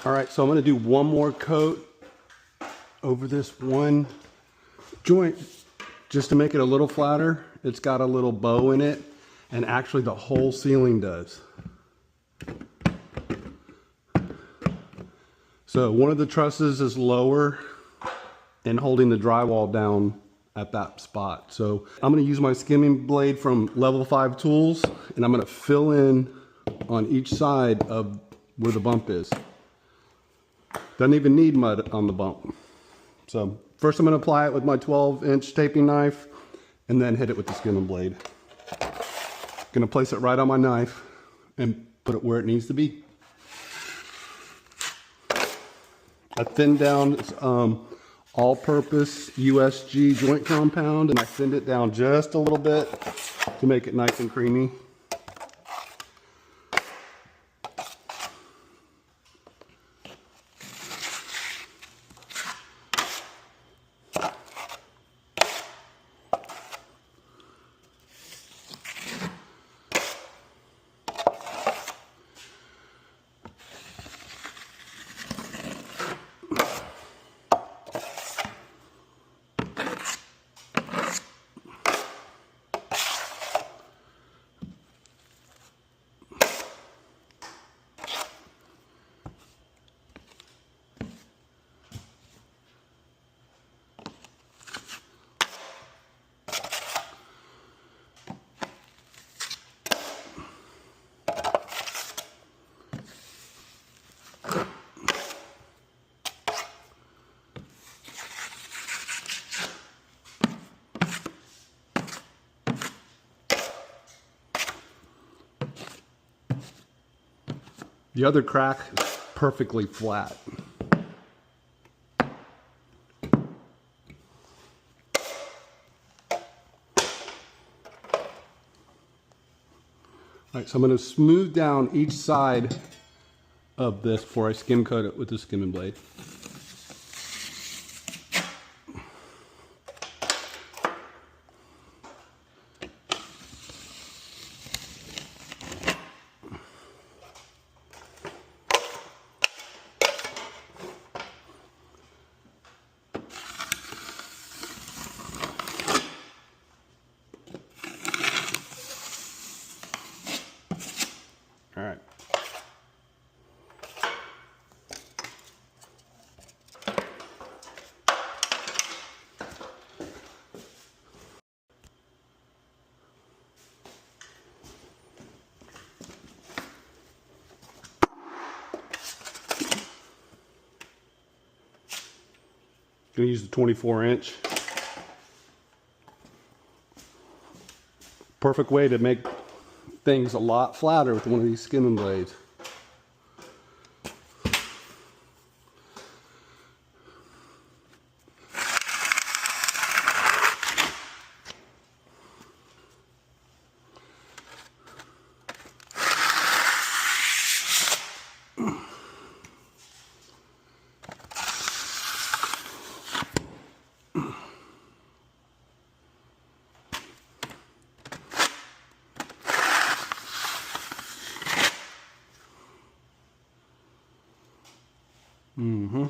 All right, so I'm gonna do one more coat over this one joint just to make it a little flatter. It's got a little bow in it, and actually the whole ceiling does. So one of the trusses is lower and holding the drywall down at that spot. So I'm gonna use my skimming blade from Level 5 Tools, and I'm gonna fill in on each side of where the bump is. Doesn't even need mud on the bump. So first I'm gonna apply it with my 12-inch taping knife and then hit it with the skimming blade. Gonna place it right on my knife and put it where it needs to be. I thinned down all-purpose USG joint compound, and I thinned it down just a little bit to make it nice and creamy. The other crack is perfectly flat. All right, so I'm going to smooth down each side of this before I skim coat it with the skimming blade. All right. Gonna use the 24-inch. Perfect way to make things a lot flatter with one of these skimming blades. Mm-hmm.